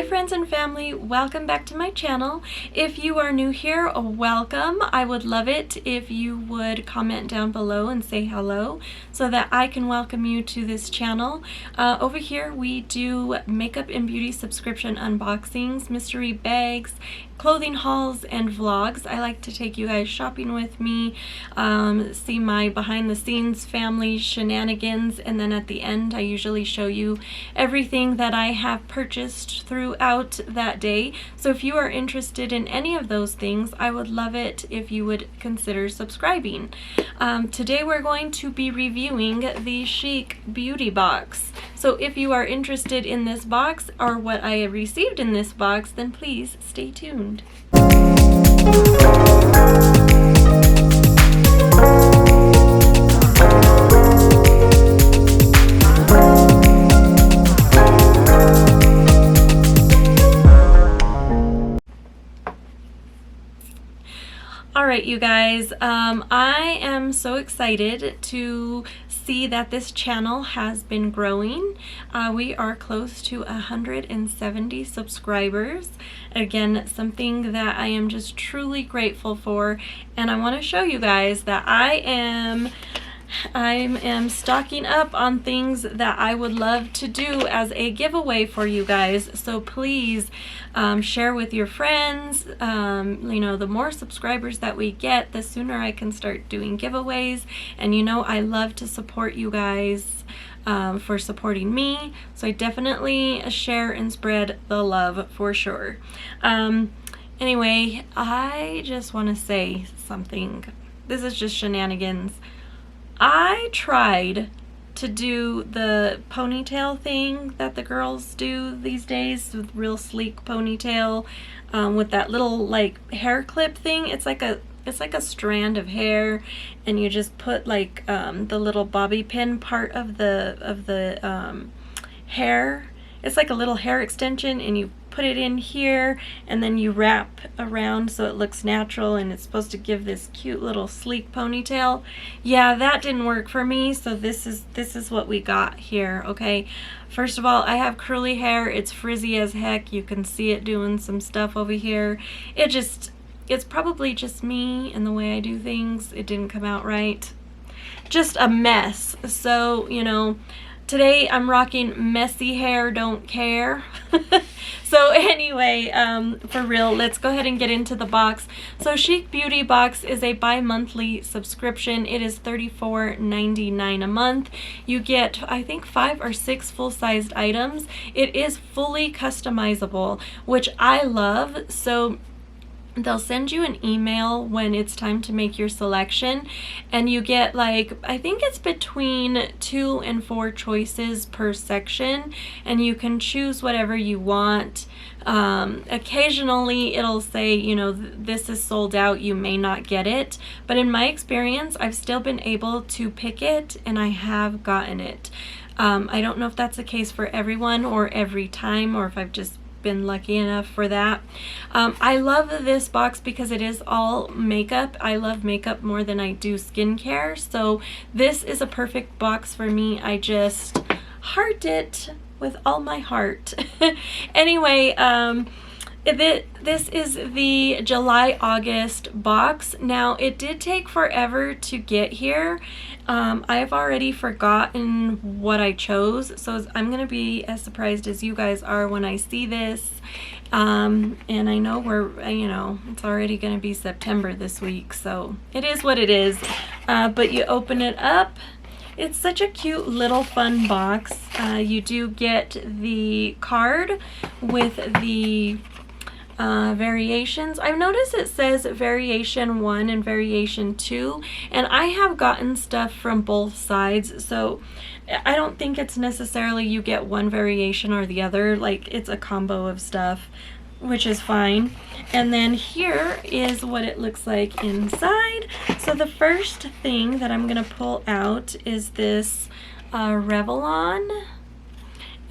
Hi friends and family, welcome back to my channel. If you are new here, welcome. I would love it if you would comment down below and say hello so that I can welcome you to this channel. Over here we do makeup and beauty subscription unboxings, mystery bags, clothing hauls, and vlogs. I like to take you guys shopping with me, see my behind the scenes family shenanigans, and then at the end I usually show you everything that I have purchased throughout that day. So if you are interested in any of those things, I would love it if you would consider subscribing. Today we're going to be reviewing the Chic beauty box. So if you are interested in this box or what I received in this box, then please stay tuned. Alright, you guys, I am so excited to see that this channel has been growing. We are close to 170 subscribers. Again, something that I am just truly grateful for, and I want to show you guys that I am stocking up on things that I would love to do as a giveaway for you guys. So please share with your friends. You know, the more subscribers that we get, the sooner I can start doing giveaways. And you know, I love to support you guys for supporting me. So I definitely share and spread the love for sure. Anyway, I just want to say something. This is just shenanigans. I tried to do the ponytail thing that the girls do these days, with real sleek ponytail, with that little like hair clip thing. It's like a strand of hair, and you just put like the little bobby pin part of the hair. It's like a little hair extension, and you put it in here and then you wrap around so it looks natural, and it's supposed to give this cute little sleek ponytail. Yeah, that didn't work for me, so this is what we got here. Okay, first of all, I have curly hair. It's frizzy as heck. You can see it doing some stuff over here. It's probably just me and the way I do things. It didn't come out right. Just a mess. So, you know, today I'm rocking messy hair, don't care. So anyway, for real, let's go ahead and get into the box. So Chic Beauty Box is a bi-monthly subscription. It is $34.99 a month. You get, I think, 5 or 6 full-sized items. It is fully customizable, which I love. So they'll send you an email when it's time to make your selection, and you get, like, I think it's between 2 and 4 choices per section, and you can choose whatever you want. Occasionally it'll say, you know, this is sold out, you may not get it, but in my experience I've still been able to pick it, and I have gotten it. I don't know if that's the case for everyone or every time, or if I've just been lucky enough for that. I love this box because it is all makeup. I love makeup more than I do skincare, so this is a perfect box for me. I just heart it with all my heart. Anyway, this is the July-August box. Now, it did take forever to get here. I've already forgotten what I chose, so I'm going to be as surprised as you guys are when I see this. And I know you know, it's already going to be September this week, so it is what it is. But you open it up. It's such a cute little fun box. You do get the card with the variations. I've noticed it says variation 1 and variation 2, and I have gotten stuff from both sides, so I don't think it's necessarily you get one variation or the other. Like, it's a combo of stuff, which is fine. And then here is what it looks like inside. So the first thing that I'm gonna pull out is this Revlon,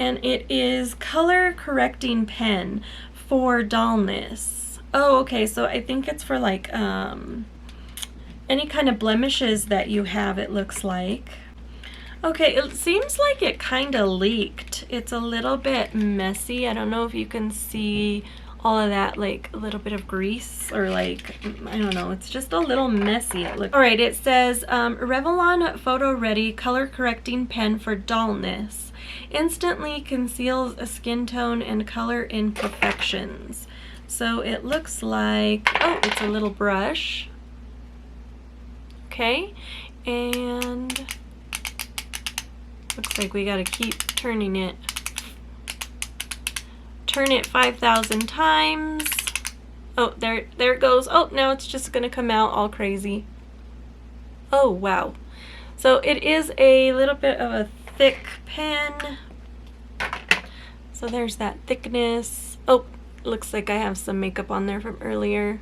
and it is color correcting pen for dullness. Oh, okay, so I think it's for like any kind of blemishes that you have, it looks like. Okay, it seems like it kind of leaked. It's a little bit messy. I don't know if you can see all of that, like a little bit of grease, or like, I don't know, it's just a little messy. It looks. All right, it says Revlon Photo Ready Color Correcting Pen for Dullness. Instantly conceals a skin tone and color imperfections. So it looks like, oh, it's a little brush. Okay, and looks like we gotta keep turning it. Turn it 5,000 times. Oh, there it goes. Oh, now it's just gonna come out all crazy. Oh, wow. So it is a little bit of a thick pen. So there's that thickness. Oh, looks like I have some makeup on there from earlier.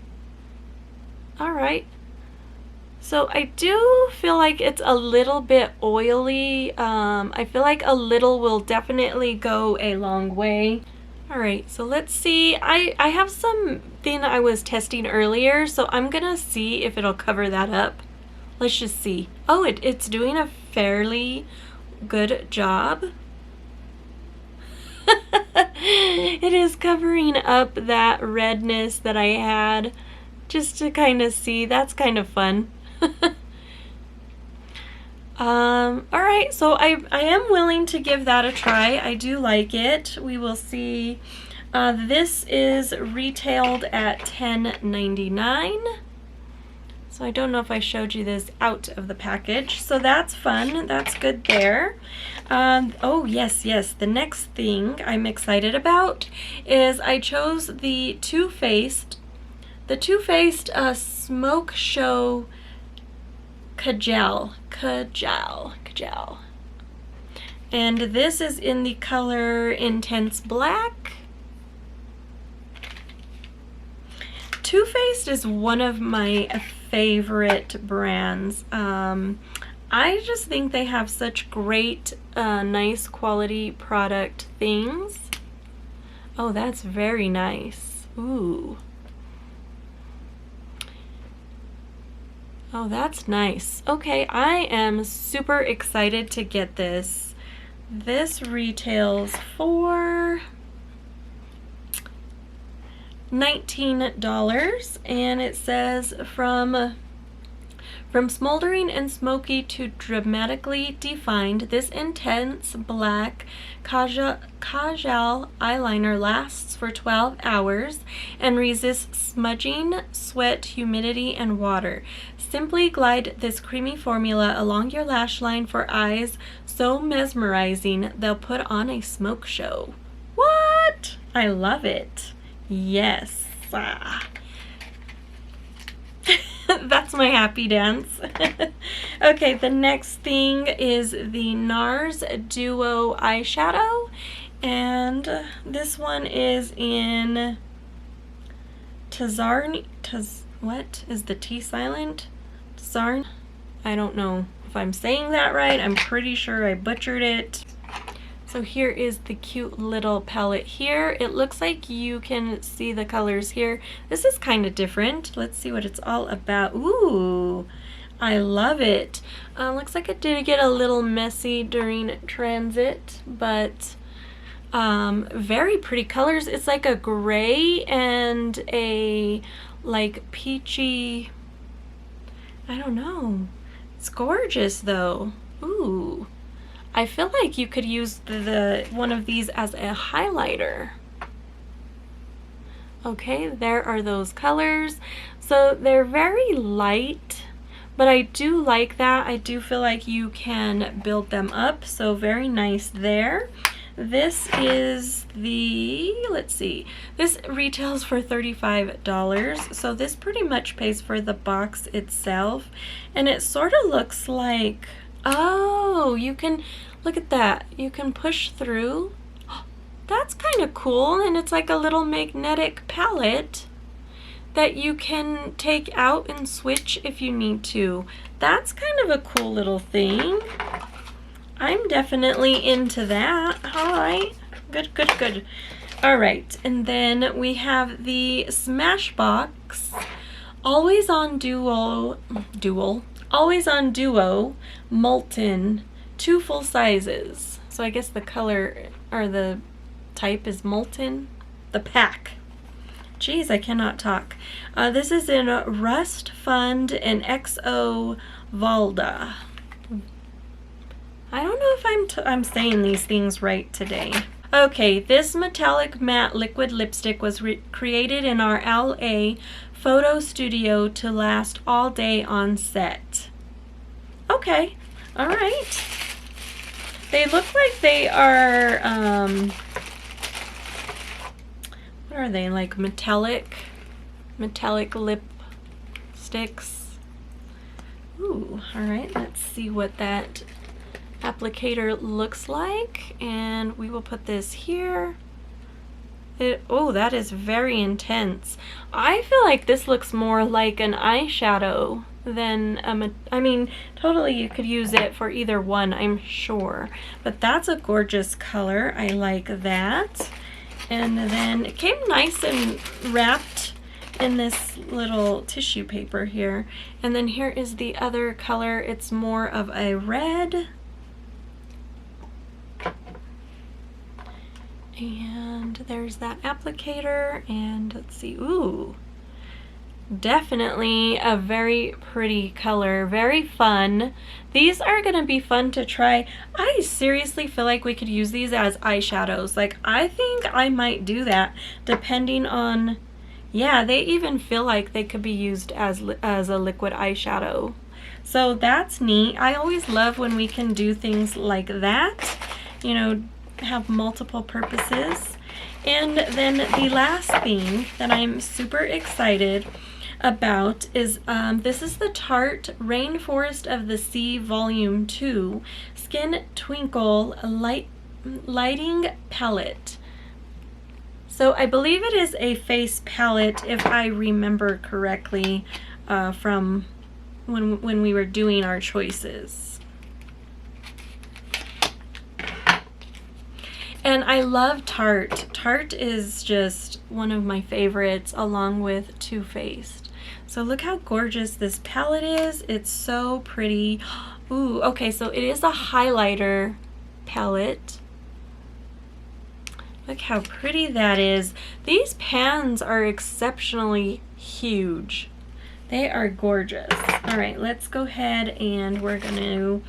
All right. So I do feel like it's a little bit oily. I feel like a little will definitely go a long way. All right, so let's see. I have something I was testing earlier, so I'm gonna see if it'll cover that up. Let's just see. Oh, it's doing a fairly good job. It is covering up that redness that I had, just to kind of see. That's kind of fun. All right, so I am willing to give that a try. I do like it. We will see. This is retailed at $10.99. So I don't know if I showed you this out of the package. So that's fun. That's good there. Oh, yes. The next thing I'm excited about is I chose the Too Faced Smoke Show Kajal. And this is in the color Intense Black. Too Faced is one of my favorite brands. I just think they have such great, nice quality product things. Oh, that's very nice. Ooh. Oh, that's nice. Okay, I am super excited to get this. This retails for $19, and it says from smoldering and smoky to dramatically defined, this intense black kajal eyeliner lasts for 12 hours and resists smudging, sweat, humidity, and water. Simply glide this creamy formula along your lash line for eyes so mesmerizing they'll put on a smoke show. What? I love it. Yes. That's my happy dance. Okay, the next thing is the NARS Duo eyeshadow, and this one is in Tazarn. What is the T silent? Tazarn? I don't know if I'm saying that right. I'm pretty sure I butchered it. So here is the cute little palette here. It looks like you can see the colors here. This is kind of different. Let's see what it's all about. Ooh, I love it. Looks like it did get a little messy during transit, but very pretty colors. It's like a gray and a like peachy, I don't know. It's gorgeous though. Ooh. I feel like you could use one of these as a highlighter. Okay, there are those colors. So they're very light, but I do like that. I do feel like you can build them up, so very nice there. This is the, let's see, this retails for $35, so this pretty much pays for the box itself, and it sort of looks like, oh, you can, look at that, you can push through. That's kind of cool, and it's like a little magnetic palette that you can take out and switch if you need to. That's kind of a cool little thing. I'm definitely into that. All right, good, good, good. All right, and then we have the Smashbox Always on Duo Molten 2 full sizes. So I guess the color or the type is Molten. The pack. Jeez, I cannot talk. This is in Rust Fund and XO Valda. I don't know if I'm saying these things right today. Okay, this metallic matte liquid lipstick was created in our LA photo studio to last all day on set. Okay, all right. They look like they are, what are they, like metallic lip sticks. Ooh, all right, let's see what that applicator looks like, and we will put this here. Oh, that is very intense. I feel like this looks more like an eyeshadow than I mean, totally you could use it for either one, I'm sure, but that's a gorgeous color. I like that. And then it came nice and wrapped in this little tissue paper here. And then here is the other color. It's more of a red. And there's that applicator, and let's see, ooh, definitely a very pretty color, very fun. These are gonna be fun to try. I seriously feel like we could use these as eyeshadows. Like, I think I might do that depending on, yeah, they even feel like they could be used as a liquid eyeshadow. So that's neat. I always love when we can do things like that, you know, have multiple purposes. And then the last thing that I'm super excited about is this is the Tarte Rainforest of the Sea Volume 2 Skin Twinkle Lighting Palette. So I believe it is a face palette, if I remember correctly, from when we were doing our choices. And I love Tarte. Tarte is just one of my favorites, along with Too Faced. So look how gorgeous this palette is. It's so pretty. Ooh, okay, so it is a highlighter palette. Look how pretty that is. These pans are exceptionally huge. They are gorgeous. All right, let's go ahead and we're gonna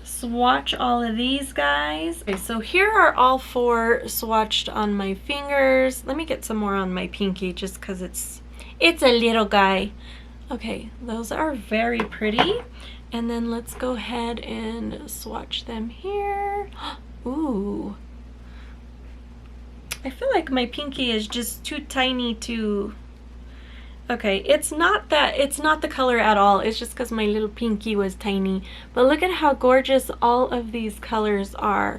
swatch all of these guys. Okay, so here are all 4 swatched on my fingers. Let me get some more on my pinky just because it's a little guy. Okay, those are very pretty. And then let's go ahead and swatch them here. Ooh. I feel like my pinky is just too tiny to... Okay, it's not the color at all. It's just because my little pinky was tiny. But look at how gorgeous all of these colors are.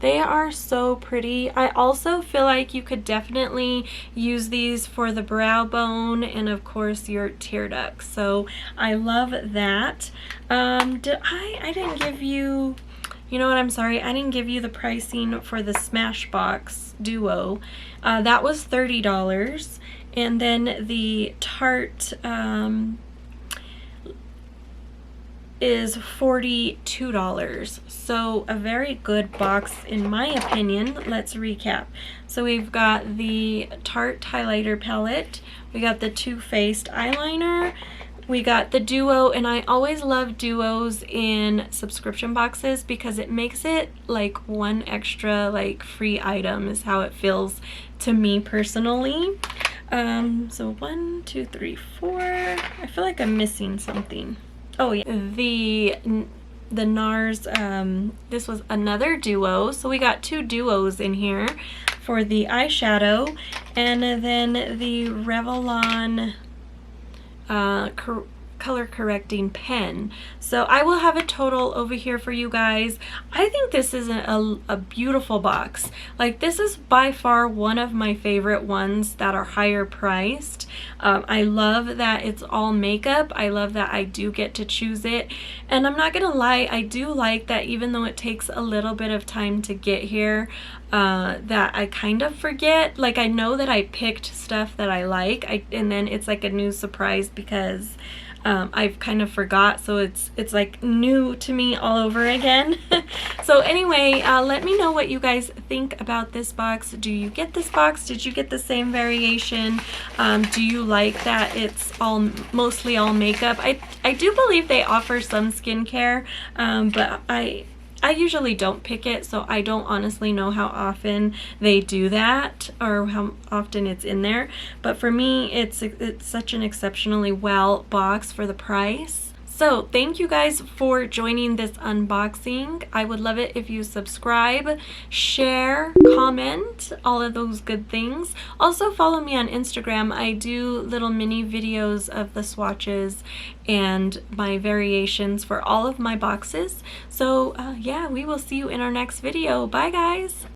They are so pretty. I also feel like you could definitely use these for the brow bone and of course your tear ducts. So I love that. I didn't give you... You know what, I'm sorry, I didn't give you the pricing for the Smashbox Duo. That was $30. And then the Tarte is $42. So a very good box in my opinion. Let's recap. So we've got the Tarte highlighter palette, we got the Too Faced eyeliner, we got the Duo, and I always love Duos in subscription boxes because it makes it like one extra like free item is how it feels to me personally. So 1, 2, 3, 4. I feel like I'm missing something. Oh yeah, the NARS, this was another Duo. So we got 2 Duos in here for the eyeshadow, and then the Revlon color correcting pen. So I will have a total over here for you guys. I think this is a beautiful box. Like, this is by far one of my favorite ones that are higher priced. I love that it's all makeup. I love that I do get to choose it, and I'm not gonna lie, I do like that even though it takes a little bit of time to get here, that I kind of forget. Like, I know that I picked stuff that I like, and then it's like a new surprise because I've kind of forgot, so it's like new to me all over again. So anyway, let me know what you guys think about this box. Do you get this box? Did you get the same variation? Do you like that it's mostly all makeup? I do believe they offer some skincare, but I usually don't pick it, so I don't honestly know how often they do that or how often it's in there. But for me, it's such an exceptionally well box for the price. So thank you guys for joining this unboxing. I would love it if you subscribe, share, comment, all of those good things. Also follow me on Instagram. I do little mini videos of the swatches and my variations for all of my boxes. So yeah, we will see you in our next video. Bye guys.